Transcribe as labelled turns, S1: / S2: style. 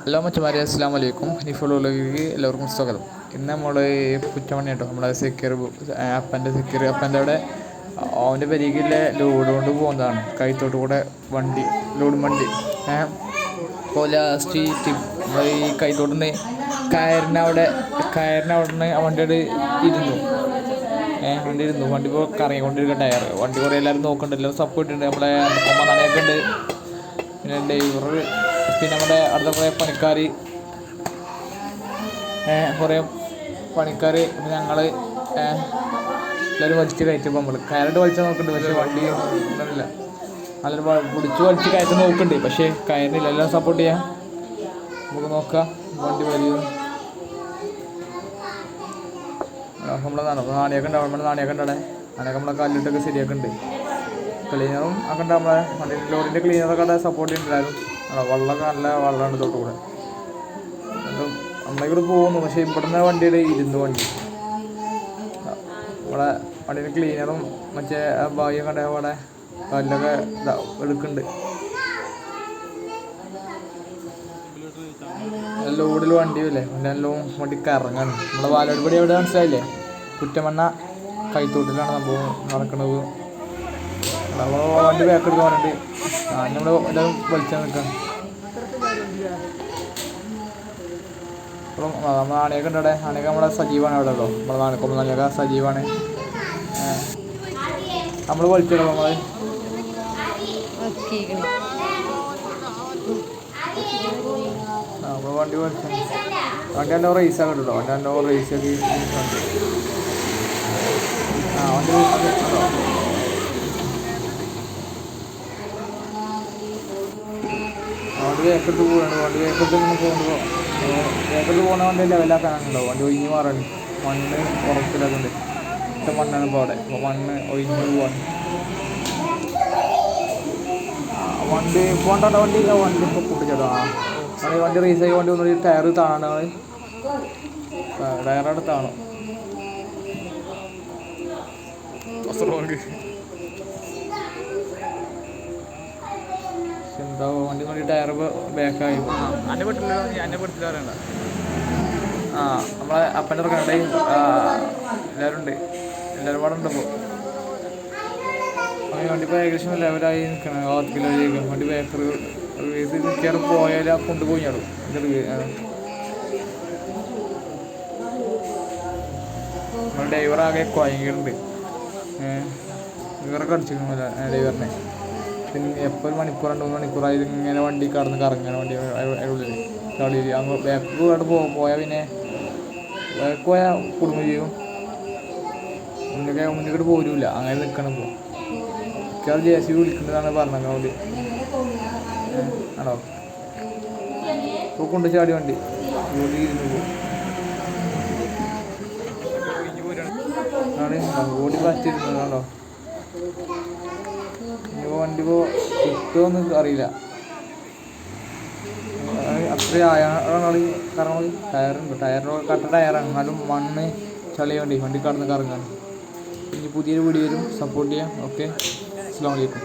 S1: Hello മച്ചമാരെ, അസ്സാം വലൈക്കും. ഹനീഫുള്ളിലേക്ക് എല്ലാവർക്കും സ്വാഗതം. ഇന്ന് നമ്മൾ കുറ്റമണി കേട്ടോ, നമ്മളെ അപ്പൻ്റെ അവിടെ അവൻ്റെ പെരീക്കിലെ ലോഡ് കൊണ്ട് പോകുന്നതാണ്. കൈത്തോട്ട് കൂടെ വണ്ടി, ലോഡ് വണ്ടി അപ്പോൾ ലാസ്റ്റ് നമ്മൾ ഈ കൈത്തോട്ടിന് കയറിനവിടെ നിന്ന് വണ്ടിയോട് ഇരുന്നു. വണ്ടി ഇപ്പോൾ കറങ്ങിക്കൊണ്ടിരിക്കുക. വണ്ടി കുറേ എല്ലാവരും നോക്കുന്നുണ്ട്, എല്ലാവരും സപ്പോർട്ട് ഉണ്ട്. നമ്മളെ നനയൊക്കെ ഉണ്ട്. പിന്നെ ഡ്രൈവർ, പിന്നെ നമ്മുടെ അടുത്ത കുറേ പണിക്കാർ പിന്നെ ഞങ്ങൾ എല്ലാവരും വലിച്ച് കയറ്റുമ്പോൾ നമ്മൾ കയറിട്ട് വലിച്ചാൽ നോക്കുന്നുണ്ട്. പക്ഷേ വണ്ടി ഉണ്ടല്ല, നല്ലൊരു വലിച്ച് കയറ്റാൻ നോക്കുന്നുണ്ട്. പക്ഷേ കയറിനില്ല. എല്ലാം സപ്പോർട്ട് ചെയ്യാം, നമുക്ക് നോക്കാം. വണ്ടി വലിയ നമ്മളെ നാണിയൊക്കെ ഉണ്ടാവും. നമ്മുടെ നാണിയൊക്കെ ഉണ്ടവിടെ. നാണിയൊക്കെ നമ്മളെ കല്ലിട്ടൊക്കെ ശരിയാക്കുന്നുണ്ട്. ക്ലീനറും ഒക്കെ ഉണ്ട്. നമ്മളെ വണ്ടി ലോറിൻ്റെ ക്ലീനറൊക്കെ അവിടെ സപ്പോർട്ട് ചെയ്യുന്നുണ്ടായിരുന്നു. വെള്ളമൊക്കെ നല്ല വെള്ളമാണ് തൊട്ട് കൂടെ. നമ്മളെ കൂടെ പോകുന്നു. പക്ഷേ ഇവിടുന്ന് വണ്ടിയുടെ വണ്ടി ഇവിടെ വണ്ടിയുടെ ക്ലീനറും മറ്റേ ഭാഗ്യം കണ്ട അവിടെ കല്ലൊക്കെ എടുക്കുന്നുണ്ട്. ലോഡിൽ വണ്ടിയല്ലേ, എല്ലാം വണ്ടിക്ക് ഇറങ്ങാണ്. നമ്മളെ വാലോടുപടി എവിടെ മനസ്സിലായില്ലേ? കുറ്റമണ്ണ കൈത്തോട്ടിലാണ് സംഭവം നടക്കുന്നത്. നമ്മൾ വണ്ടി ബാക്കെടുക്കാൻ പറഞ്ഞിട്ട് നമ്മൾ എല്ലാവരും വലിച്ചാൽ നിൽക്കണം. അപ്പം നമ്മൾ ആണിയൊക്കെ ഉണ്ട് അവിടെ. ആണിയൊക്കെ നമ്മളെ സജീവാണ് അവിടെ ഉള്ളൂ. നമ്മളെ നാണിക്കൊമ്പ് നല്ലൊക്കെ സജീവാണ്. നമ്മൾ വലിച്ചിടും. നമ്മൾ വണ്ടി വലിച്ചു. വണ്ടി എൻ്റെ റേസാണ് കേട്ടോ. വണ്ടി എൻ്റെ റേസൊക്കെ വണ്ടി വേക്കെടുത്ത് പോവുകയാണ്. വണ്ടി വേക്കെടുത്ത് ഇങ്ങനെ പോകുമ്പോൾ വേക്കെടുത്ത് പോകുന്ന വണ്ടി ലെവലാക്കാനാണല്ലോ. വണ്ടി ഒഴിഞ്ഞ് മാറാണ്. മണ്ണ് ഉറപ്പിലാക്കുന്നുണ്ട്. ഇഷ്ടം മണ്ണാണ് ഇപ്പോൾ അവിടെ. അപ്പോൾ മണ്ണ് ഒഴിഞ്ഞ് പോവാണ്. വണ്ടി പോകേണ്ട വണ്ടി ഇപ്പോൾ കൂട്ടിച്ചേട്ടോ. വണ്ടി റേസായി വണ്ടി ഒന്നും ടയർ താണ ടയറടുത്താണോ എന്താ വണ്ടി കൊണ്ട് ടയർ ബാക്കായി. എന്നെ പെട്ടില്ല, എന്നെ പെടുത്തില്ല പറയണ്ട. നമ്മളെ അപ്പൻ്റെ ഇറക്കണ്ടേ എല്ലാവരും ഉണ്ട്. എല്ലാവരും പാടെ ഉണ്ട്. ഇപ്പോൾ വണ്ടി ഇപ്പോൾ ഏകദേശം ലെവലായി നിൽക്കണം. 10 കിലോ വണ്ടി ബേക്കർ റേസ് നിൽക്കാറ് പോയാൽ കൊണ്ടുപോയി ഞാടും. നമ്മൾ ഡ്രൈവറാകെ കുഴങ്ങിയിട്ടുണ്ട്. ഡ്രൈവറൊക്കെ അടിച്ചിരിക്കണമല്ല ഡ്രൈവറിനെ. പിന്നെ എപ്പോൾ 1 മണിക്കൂർ 2 മണിക്കൂറായി ഇങ്ങനെ വണ്ടി കറങ്ങാൻ വണ്ടി ഉള്ളിൽ ചളിയിൽ അങ്ങ് ബാക്ക് പോയാൽ പിന്നെ ബാക്ക് പോയാൽ കുടുംബം ചെയ്യും. മുന്നിലോട്ട് പോരില്ല. അങ്ങനെ നിൽക്കണം. ഇപ്പോൾ JCB വിളിക്കുന്നതാണ് പറഞ്ഞത്. അവിടെ ആണോ ഇപ്പോൾ കൊണ്ട് ചാടി വണ്ടി ഓടി ഇരുന്ന് പോകും ആണ്. ഓടി പറ്റിയിരുന്നതാണോ? ഇപ്പോൾ വണ്ടി ഇപ്പോൾ കിട്ടുമോയെന്ന് അറിയില്ല. അത്ര ആയാണ് കറങ്ങുന്നത്. ടയറുണ്ട്, കട്ട ടയറാണ്. എന്നാലും മണ്ണ് ചളി വണ്ടി കടന്ന് കറങ്ങാൻ. ഇനി പുതിയൊരു വീഡിയോ വരും. സപ്പോർട്ട് ചെയ്യാം. ഓക്കെ, അസ്സലാമു അലൈക്കും.